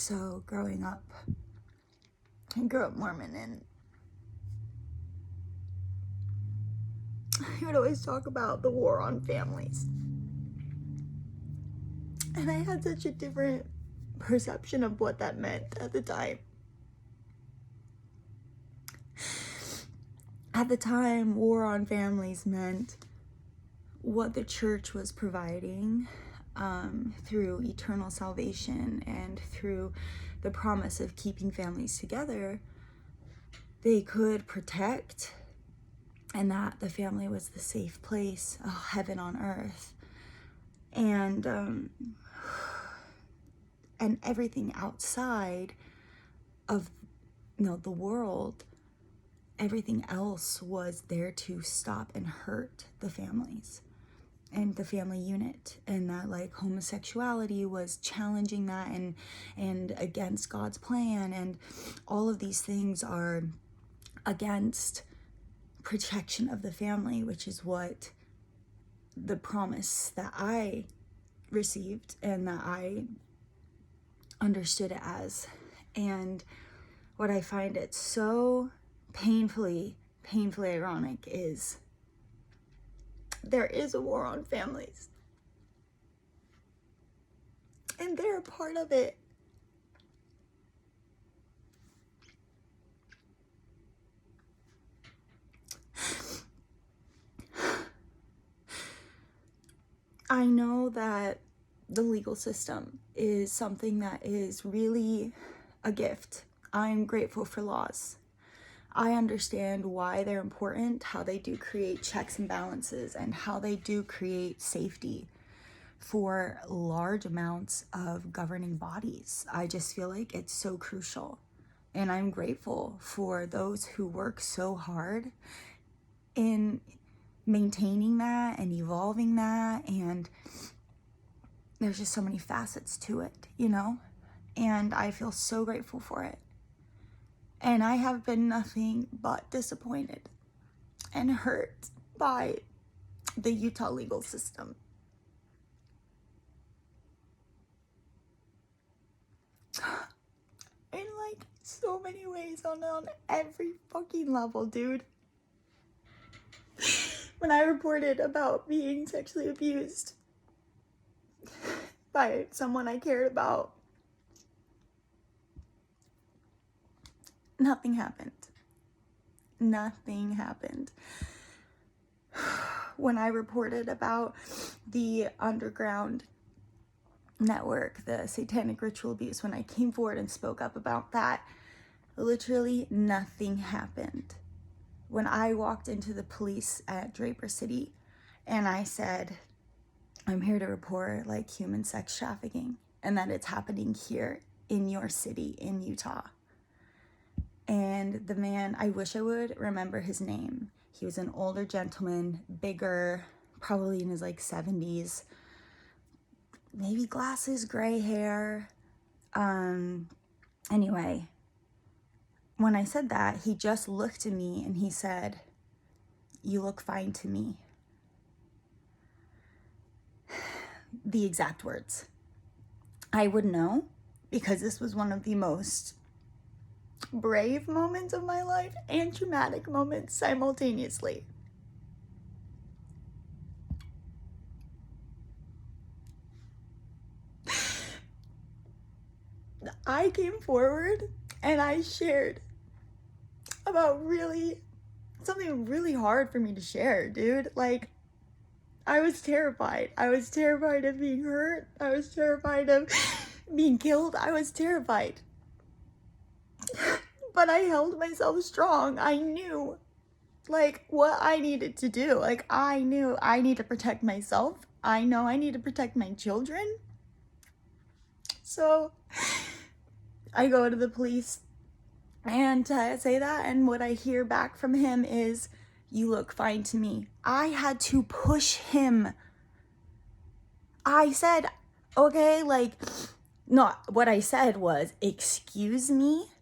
So growing up, I grew up Mormon, and he would always talk about the war on families. And I had such a different perception of what that meant at the time. At the time, war on families meant what the church was providing through eternal salvation and through the promise of keeping families together. They could protect, and that the family was the safe place, heaven on earth. And everything outside of the world, everything else was there to stop and hurt the families and the family unit, and that like homosexuality was challenging that and against God's plan, and all of these things are against protection of the family, which is what the promise that I received and that I understood it as. And what I find it so painfully ironic is there is a war on families, and they're a part of it. I know that the legal system is something that is really a gift. I'm grateful for laws. I understand why they're important, how they do create checks and balances, and how they do create safety for large amounts of governing bodies. I just feel like it's so crucial. And I'm grateful for those who work so hard in maintaining that and evolving that. And there's just so many facets to it, and I feel so grateful for it. And I have been nothing but disappointed and hurt by the Utah legal system. In like so many ways, on every fucking level, dude. When I reported about being sexually abused by someone I cared about, nothing happened. Nothing happened. When I reported about the underground network, the satanic ritual abuse, when I came forward and spoke up about that, literally nothing happened. When I walked into the police at Draper City and I said, I'm here to report like human sex trafficking and that it's happening here in your city in Utah. And the man, I wish I would remember his name. He was an older gentleman, bigger, probably in his like 70s, maybe glasses, gray hair. Anyway, when I said that, he just looked at me and he said, "You look fine to me." The exact words. I would know because this was one of the most brave moments of my life and traumatic moments simultaneously. I came forward and I shared about something really hard for me to share, dude. Like, I was terrified. I was terrified of being hurt. I was terrified of being killed. I was terrified. But I held myself strong. I knew, like, what I needed to do. Like, I knew I need to protect myself. I know I need to protect my children. So I go to the police and say that, and what I hear back from him is, "You look fine to me." I had to push him. I said, okay, like, no, what I said was, "Excuse me?"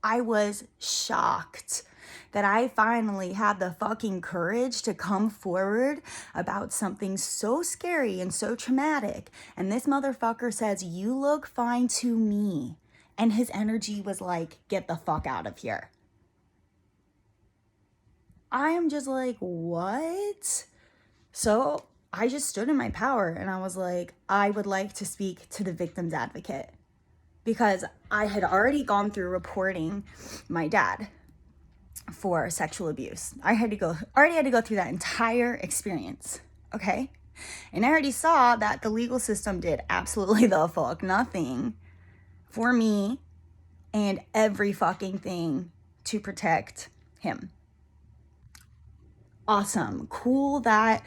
I was shocked that I finally had the fucking courage to come forward about something so scary and so traumatic. And this motherfucker says, "You look fine to me." And his energy was like, "Get the fuck out of here." I am just like, what? So I just stood in my power and I was like, I would like to speak to the victim's advocate, because I had already gone through reporting my dad for sexual abuse. I already had to go through that entire experience, okay? And I already saw that the legal system did absolutely the fuck nothing for me and every fucking thing to protect him. Awesome. Cool that,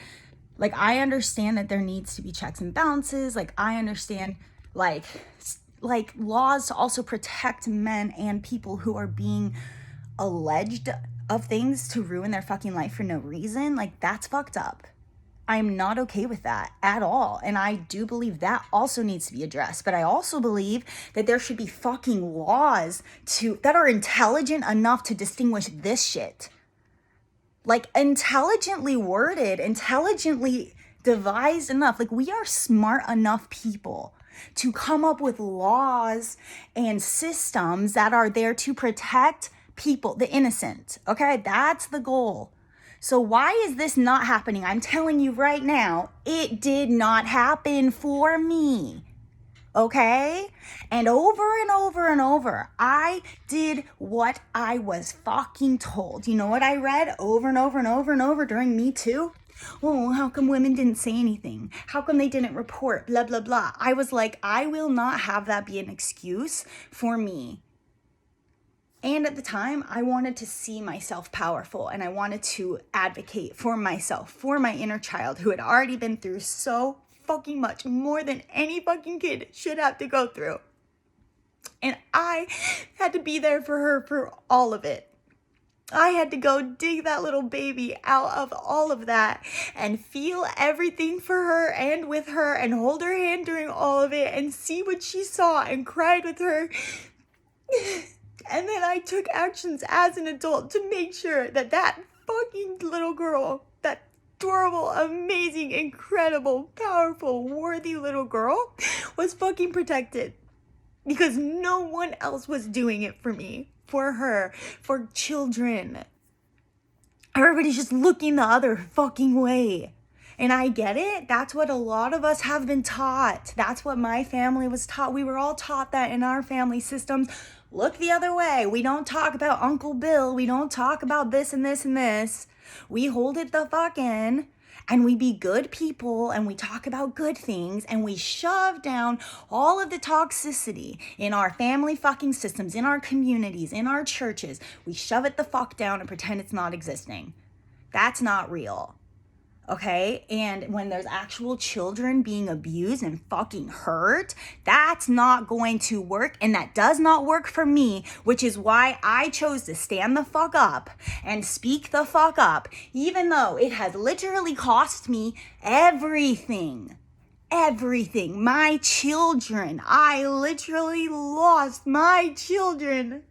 like, I understand that there needs to be checks and balances. Like, I understand, like laws to also protect men and people who are being alleged of things to ruin their fucking life for no reason. Like, that's fucked up. I'm not okay with that at all. And I do believe that also needs to be addressed. But I also believe that there should be fucking laws that are intelligent enough to distinguish this shit. Like, intelligently worded, intelligently devised enough. Like, we are smart enough people to come up with laws and systems that are there to protect people, the innocent. Okay, that's the goal. So why is this not happening? I'm telling you right now, it did not happen for me. Okay? And over and over and over, I did what I was fucking told. You know what I read over and over and over and over during Me Too? Oh, how come women didn't say anything? How come they didn't report? Blah, blah, blah. I was like, I will not have that be an excuse for me. And at the time, I wanted to see myself powerful, and I wanted to advocate for myself, for my inner child who had already been through so fucking much, more than any fucking kid should have to go through. And I had to be there for her for all of it. I had to go dig that little baby out of all of that and feel everything for her and with her and hold her hand during all of it and see what she saw and cried with her. And then I took actions as an adult to make sure that that fucking little girl, that adorable, amazing, incredible, powerful, worthy little girl, was fucking protected. Because no one else was doing it for me, for her, for children. Everybody's just looking the other fucking way. And I get it. That's what a lot of us have been taught. That's what my family was taught. We were all taught that in our family systems. Look the other way. We don't talk about Uncle Bill. We don't talk about this and this and this. We hold it the fuck in, and we be good people, and we talk about good things, and we shove down all of the toxicity in our family fucking systems, in our communities, in our churches. We shove it the fuck down and pretend it's not existing. That's not real. Okay? And when there's actual children being abused and fucking hurt, that's not going to work, and that does not work for me, which is why I chose to stand the fuck up and speak the fuck up, even though it has literally cost me everything. Everything. My children. I literally lost my children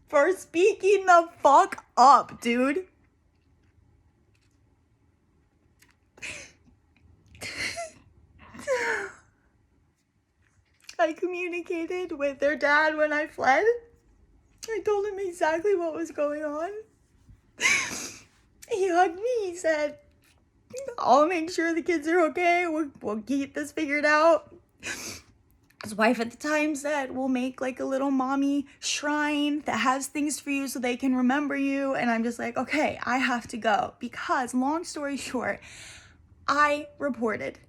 for speaking the fuck up, dude. I communicated with their dad when I fled. I told him exactly what was going on. He hugged me. He said, "I'll make sure the kids are okay. We'll get this figured out." His wife at the time said, "We'll make like a little mommy shrine that has things for you so they can remember you." And I'm just like, okay, I have to go. Because long story short, I reported.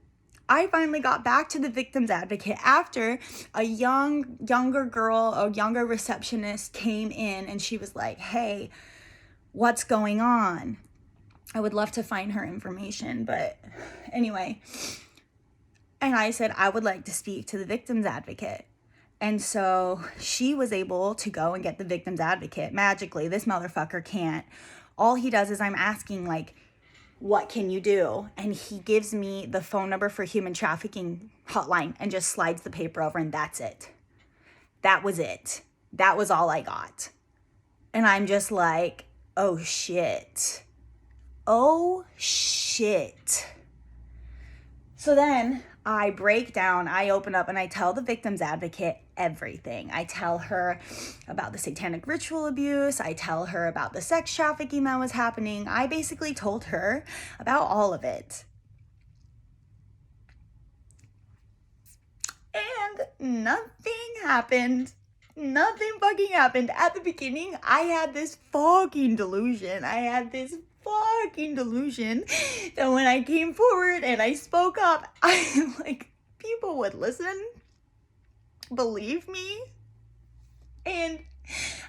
I finally got back to the victim's advocate after a younger girl, a younger receptionist came in, and she was like, "Hey, what's going on?" I would love to find her information, but anyway. And I said, I would like to speak to the victim's advocate. And so she was able to go and get the victim's advocate. Magically, this motherfucker can't. All he does is I'm asking, like, what can you do? And he gives me the phone number for human trafficking hotline and just slides the paper over, and that's it. That was it. That was all I got. And I'm just like, oh shit. Oh shit. So then I break down, I open up, and I tell the victim's advocate everything. I tell her about the satanic ritual abuse. I tell her about the sex trafficking that was happening. I basically told her about all of it. And nothing happened. Nothing fucking happened. At the beginning, I had this fucking delusion. That when I came forward and I spoke up, I like, people would listen, believe me. And